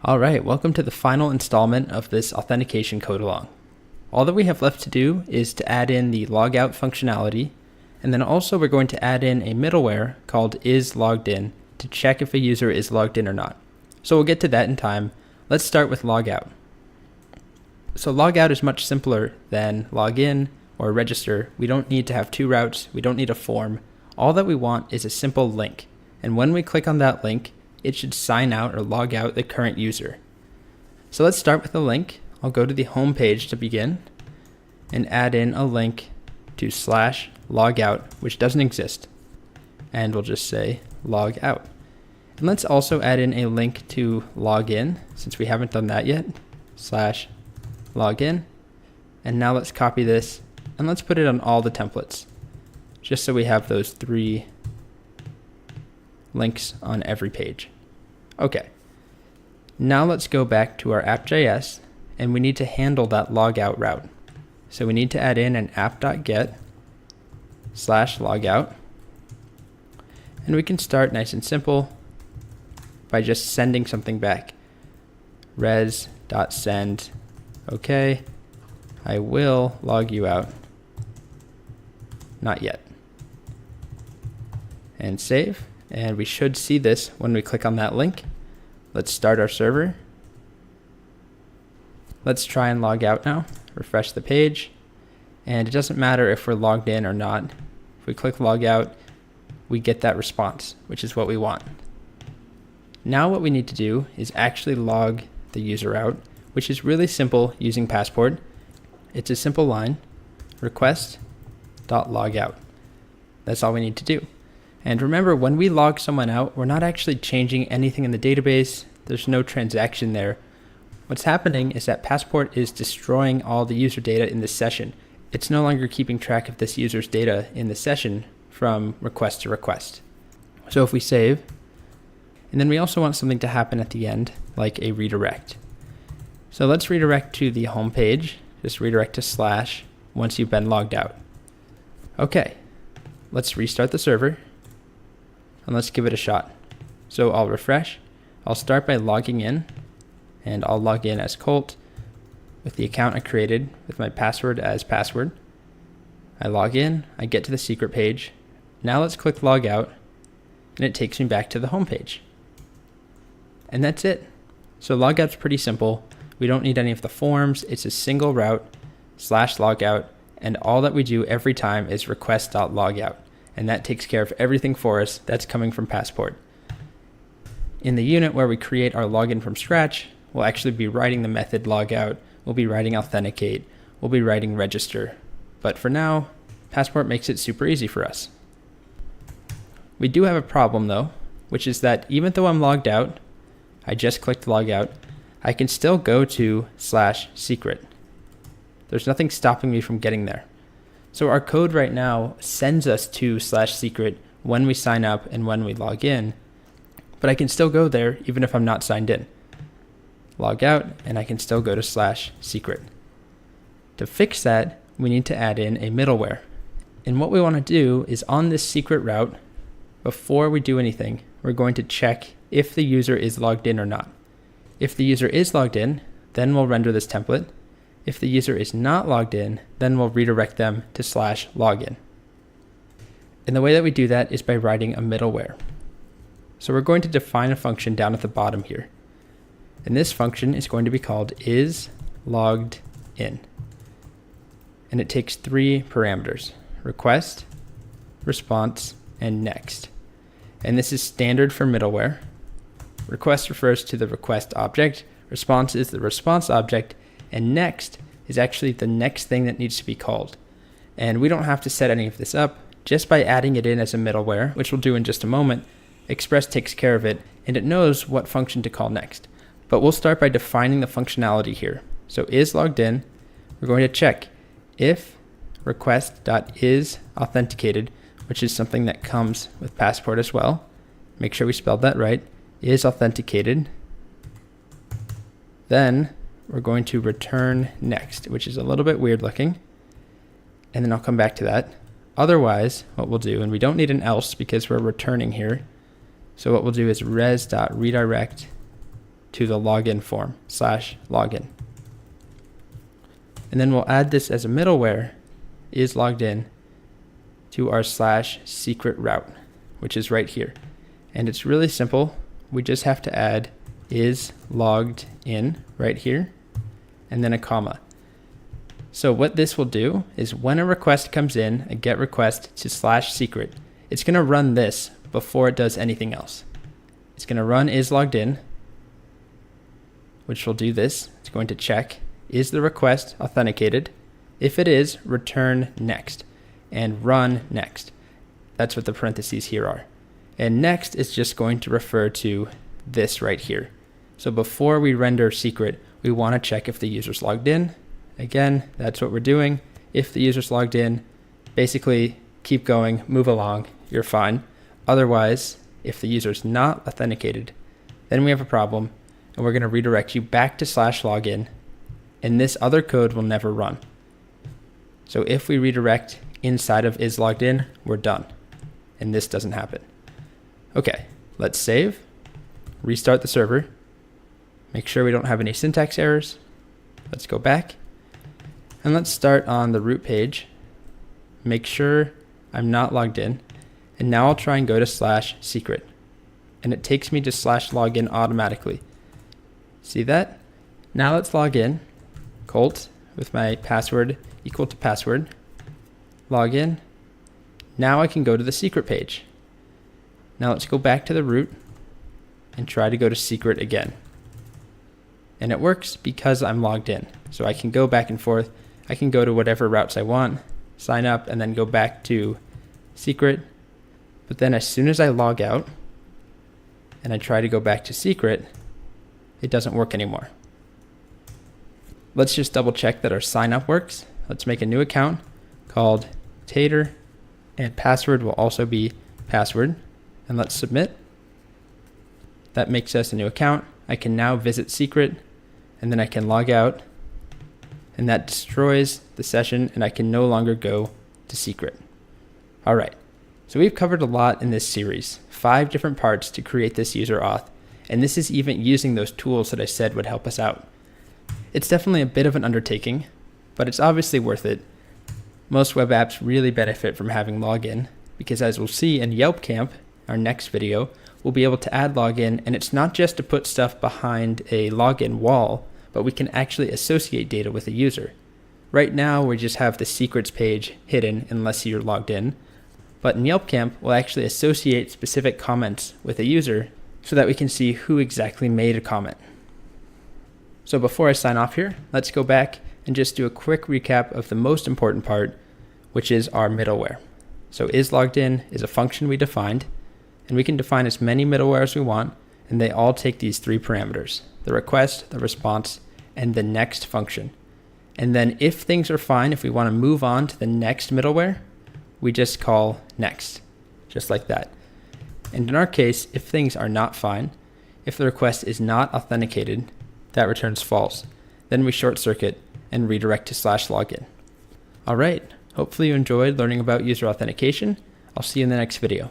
All right, welcome to the final installment of this authentication code along. All that we have left to do is to add in the logout functionality, and then also we're going to add in a middleware called isLoggedIn to check if a user is logged in or not. So we'll get to that in time. Let's start with logout. So logout is much simpler than login or register. We don't need to have two routes. We don't need a form. All that we want is a simple link. And when we click on that link, it should sign out or log out the current user. So let's start with a link. I'll go to the home page to begin and add in a link to /logout, which doesn't exist. And we'll just say log out. And let's also add in a link to login, since we haven't done that yet, /login. And now let's copy this and let's put it on all the templates, just so we have those three links on every page. Okay, now let's go back to our app.js and we need to handle that logout route. So we need to add in an app.get /logout, and we can start nice and simple by just sending something back. res.send, okay, I will log you out, not yet, and save. And we should see this when we click on that link. Let's start our server. Let's try and log out now. Refresh the page. And it doesn't matter if we're logged in or not. If we click log out, we get that response, which is what we want. Now what we need to do is actually log the user out, which is really simple using Passport. It's a simple line, request.logout. That's all we need to do. And remember, when we log someone out, we're not actually changing anything in the database. There's no transaction there. What's happening is that Passport is destroying all the user data in this session. It's no longer keeping track of this user's data in the session from request to request. So if we save, and then we also want something to happen at the end, like a redirect. So let's redirect to the home page. Just redirect to / once you've been logged out. Okay, let's restart the server. And let's give it a shot. So I'll refresh. I'll start by logging in, and I'll log in as Colt with the account I created with my password as password. I log in, I get to the secret page. Now let's click log out, and it takes me back to the home page. And that's it. So logout's pretty simple. We don't need any of the forms. It's a single route, /logout, and all that we do every time is request.logout. And that takes care of everything for us. That's coming from Passport. In the unit where we create our login from scratch, we'll actually be writing the method logout, we'll be writing authenticate, we'll be writing register. But for now, Passport makes it super easy for us. We do have a problem though, which is that even though I'm logged out, I just clicked log out, I can still go to /secret. There's nothing stopping me from getting there. So our code right now sends us to /secret when we sign up and when we log in, but I can still go there even if I'm not signed in. Log out, and I can still go to /secret. To fix that, we need to add in a middleware. And what we want to do is on this secret route, before we do anything, we're going to check if the user is logged in or not. If the user is logged in, then we'll render this template. If the user is not logged in, then we'll redirect them to /login. And the way that we do that is by writing a middleware. So we're going to define a function down at the bottom here. And this function is going to be called isLoggedIn. And it takes three parameters: request, response, and next. And this is standard for middleware. Request refers to the request object, response is the response object, and next is actually the next thing that needs to be called. And we don't have to set any of this up. Just by adding it in as a middleware, which we'll do in just a moment, Express takes care of it, and it knows what function to call next. But we'll start by defining the functionality here. So isLoggedIn, we're going to check if request.isAuthenticated, which is something that comes with Passport as well. Make sure we spelled that right. Is authenticated. Then we're going to return next, which is a little bit weird looking. And then I'll come back to that. Otherwise, what we'll do, and we don't need an else because we're returning here. So what we'll do is res.redirect to the login form /login. And then we'll add this as a middleware is logged in to our /secret route, which is right here. And it's really simple. We just have to add is logged in right here and then a comma. So what this will do is when a request comes in, a GET request to /secret, it's going to run this before it does anything else. It's going to run is logged in, which will do this. It's going to check, is the request authenticated? If it is, return next and run next. That's what the parentheses here are. And next is just going to refer to this right here. So before we render secret, we want to check if the user's logged in. Again, that's what we're doing. If the user's logged in, basically keep going, move along, you're fine. Otherwise, if the user's not authenticated, then we have a problem and we're going to redirect you back to /login, and this other code will never run. So if we redirect inside of is logged in, we're done. And this doesn't happen. Okay, let's save, restart the server, make sure we don't have any syntax errors. Let's go back and let's start on the root page. Make sure I'm not logged in. And now I'll try and go to /secret. And it takes me to /login automatically. See that? Now let's log in. Colt with my password equal to password. Log in. Now I can go to the secret page. Now let's go back to the root and try to go to secret again. And it works because I'm logged in. So I can go back and forth. I can go to whatever routes I want, sign up, and then go back to secret. But then as soon as I log out and I try to go back to secret, it doesn't work anymore. Let's just double check that our sign up works. Let's make a new account called Tater, and password will also be password. And let's submit. That makes us a new account. I can now visit secret, and then I can log out, and that destroys the session, and I can no longer go to secret. All right, so we've covered a lot in this series, 5 different parts to create this user auth, and this is even using those tools that I said would help us out. It's definitely a bit of an undertaking, but it's obviously worth it. Most web apps really benefit from having login, because as we'll see in YelpCamp, our next video, we'll be able to add login, and it's not just to put stuff behind a login wall, but we can actually associate data with a user. Right now, we just have the secrets page hidden unless you're logged in, but in YelpCamp, we'll actually associate specific comments with a user so that we can see who exactly made a comment. So before I sign off here, let's go back and just do a quick recap of the most important part, which is our middleware. So is logged in is a function we defined, and we can define as many middleware as we want, and they all take these 3 parameters: the request, the response, and the next function. And then if things are fine, if we want to move on to the next middleware, we just call next, just like that. And in our case, if things are not fine, if the request is not authenticated, that returns false. Then we short circuit and redirect to /login. All right, hopefully you enjoyed learning about user authentication. I'll see you in the next video.